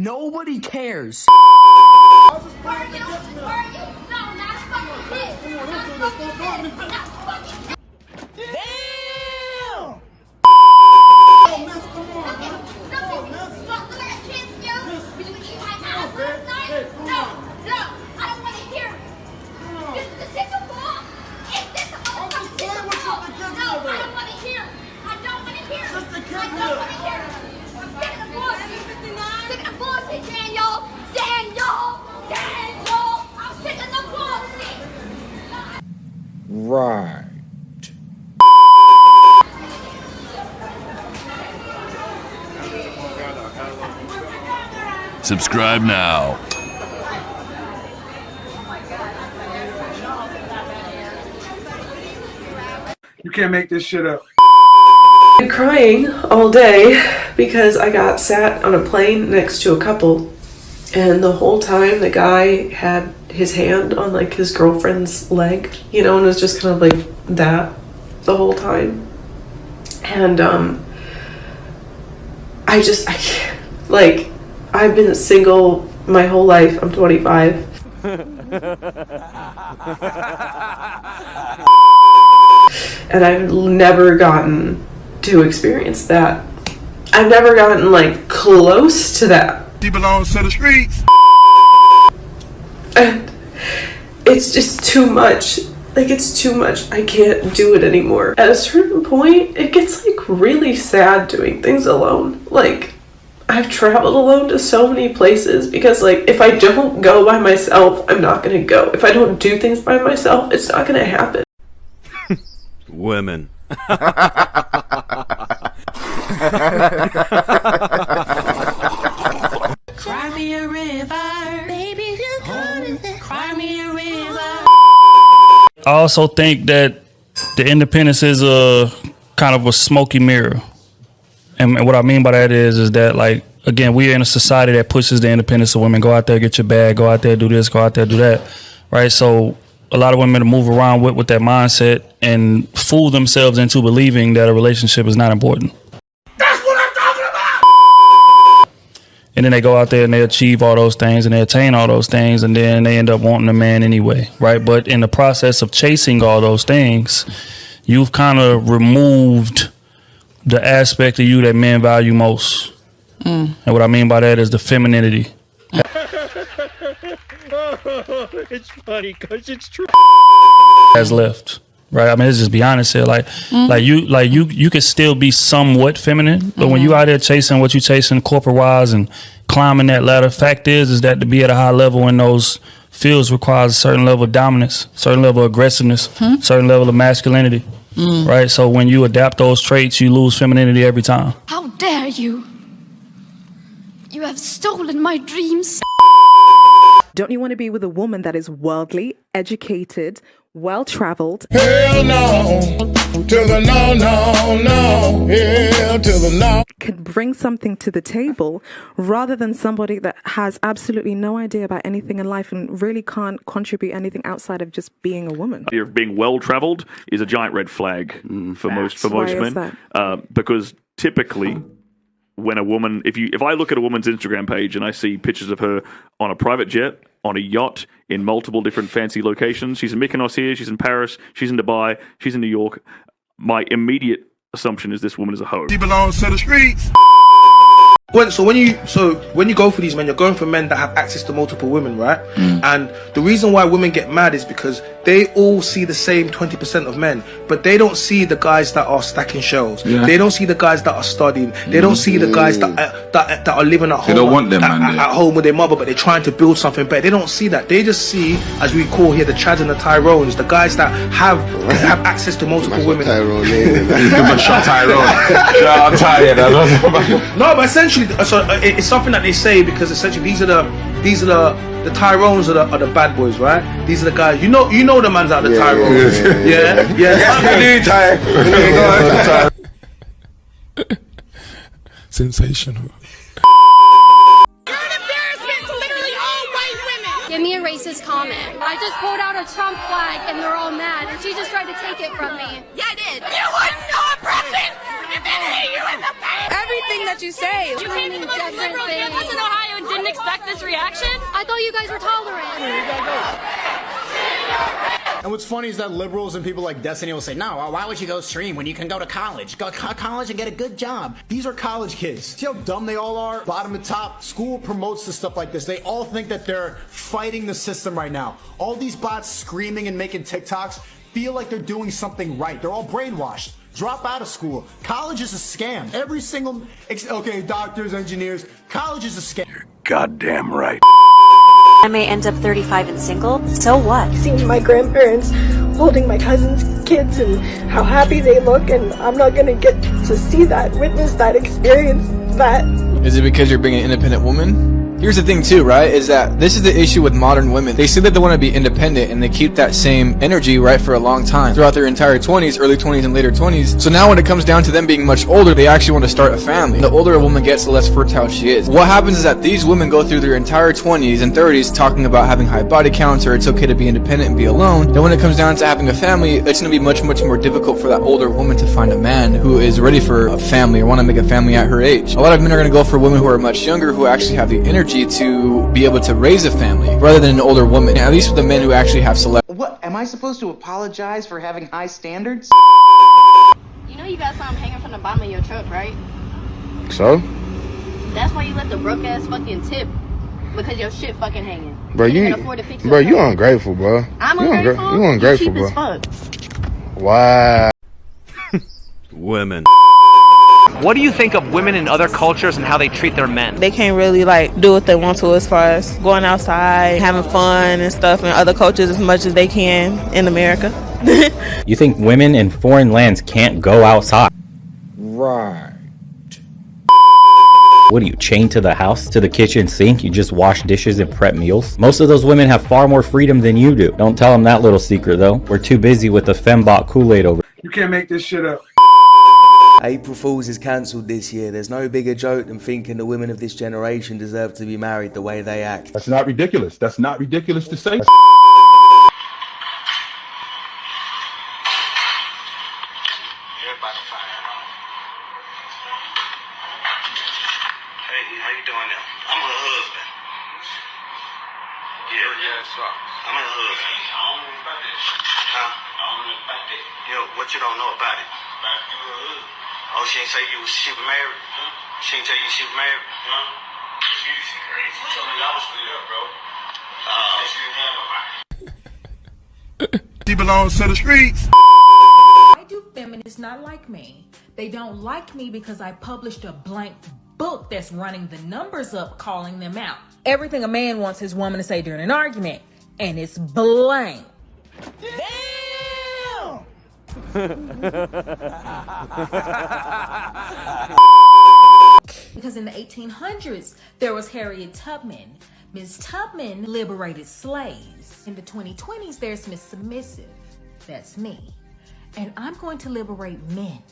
Nobody cares. Right. Subscribe now. You can't make this shit up. I've been crying all day because I got sat on a plane next to a couple, and the whole time the guy had his hand on like his girlfriend's leg, you know, and it was just kind of like that the whole time. And I can't, like, I've been single my whole life. I'm 25. And I've never gotten to experience that. I've never gotten like close to that. He belongs to the streets. And it's just too much. Like, it's too much. I can't do it anymore. At a certain point, it gets like really sad doing things alone. Like, I've traveled alone to so many places because, like, if I don't go by myself, I'm not gonna go. If I don't do things by myself, it's not gonna happen. Women. Cry me a river, baby, cry me a river. I also think that the independence is a kind of a smoky mirror. And what I mean by that is that, like, again, we're in a society that pushes the independence of women. Go out there, get your bag, go out there, do this, go out there, do that, right? So a lot of women move around with that mindset and fool themselves into believing that a relationship is not important. That's what I'm talking about! And then they go out there and they achieve all those things and they attain all those things, and then they end up wanting a man anyway, right? But in the process of chasing all those things, you've kind of removed the aspect of you that men value most. And what I mean by that is the femininity. It's funny because it's true. Has left, right? I mean, let's just be honest here. Like you can still be somewhat feminine, but when you out there chasing what you chasing corporate wise and climbing that ladder, fact is that to be at a high level in those fields requires a certain level of dominance, certain level of aggressiveness, certain level of masculinity, right? So when you adapt those traits, you lose femininity every time. How dare you? You have stolen my dreams. Don't you want to be with a woman that is worldly, educated, well-traveled? Hell no, to the no, no, no, hell to the no. Can bring something to the table rather than somebody that has absolutely no idea about anything in life and really can't contribute anything outside of just being a woman. The idea of being well-traveled is a giant red flag for most men. Because typically, when a woman, if I look at a woman's Instagram page and I see pictures of her on a private jet, on a yacht, in multiple different fancy locations, she's in Mykonos here, she's in Paris, she's in Dubai, she's in New York, my immediate assumption is this woman is a hoe. He belongs to the streets. So when you go for these men, you're going for men that have access to multiple women, right? And the reason why women get mad is because they all see the same 20% of men, but they don't see the guys that are stacking shells. They don't see the guys that are studying. They don't see the guys that are living at home. They don't want them, at home with their mother, but they're trying to build something better. They don't see that. They just see, as we call here, the Chads and the Tyrones, the guys that have access to multiple women. Tyrone. No, but essentially, so it's something that they say because essentially these are the Tyrones are the bad boys, right? These are the guys. You know the man's out the Tyrones. Sensational. You're an embarrassment to literally all white women. Give me a racist comment. I just pulled out a Trump flag and they're all mad, and she just tried to take it from me. Yeah, I did. You wouldn't know a president if it hit you in the face. Everything thing that you say. You came to the most liberal campus in Ohio and didn't expect this reaction? I thought you guys were tolerant. And what's funny is that liberals and people like Destiny will say, no, why would you go stream when you can go to college? Go to college and get a good job. These are college kids. See how dumb they all are? Bottom to top, school promotes the stuff like this. They all think that they're fighting the system right now. All these bots screaming and making TikToks feel like they're doing something right. They're all brainwashed. Drop out of school. College is a scam. Every single, okay, doctors, engineers, college is a scam. You're goddamn right. I may end up 35 and single, so what? Seeing my grandparents holding my cousin's kids and how happy they look, and I'm not gonna get to see that, witness that, experience that. Is it because you're being an independent woman? Here's the thing too, right, is that this is the issue with modern women. They say that they want to be independent and they keep that same energy, right, for a long time, throughout their entire 20s, early 20s and later 20s. So now when it comes down to them being much older, they actually want to start a family. The older a woman gets, the less fertile she is. What happens is that these women go through their entire 20s and 30s talking about having high body counts or it's okay to be independent and be alone. Then when it comes down to having a family, it's going to be much more difficult for that older woman to find a man who is ready for a family or want to make a family at her age. A lot of men are going to go for women who are much younger, who actually have the energy to be able to raise a family rather than an older woman, at least for the men who actually have What, am I supposed to apologize for having high standards? You know you got something hanging from the bottom of your truck, right? So? That's why you let the broke ass fucking tip. Because your shit fucking hanging. Bro, you ungrateful, bro. I'm ungrateful? You ungrateful, cheap bro. as fuck. Wow. Women. What do you think of women in other cultures and how they treat their men? They can't really do what they want to as far as going outside, having fun and stuff in other cultures as much as they can in America. You think women in foreign lands can't go outside? Right. What are you, chained to the house, to the kitchen sink? You just wash dishes and prep meals? Most of those women have far more freedom than you do. Don't tell them that little secret though. We're too busy with the fembot Kool-Aid over. You can't make this shit up. April Fool's is cancelled this year. There's no bigger joke than thinking the women of this generation deserve to be married the way they act. That's not ridiculous. That's not ridiculous to say. What you don't know about it? Oh, she ain't say she was married? She ain't tell you she was married? She crazy. She told me I was split up, bro. She belongs to the streets. Why do feminists not like me? They don't like me because I published a blank book that's running the numbers up, calling them out. Everything a man wants his woman to say during an argument, and it's blank. Because in the 1800s, there was Harriet Tubman. Ms. Tubman liberated slaves. In the 2020s, there's Miss Submissive. That's me. And I'm going to liberate men.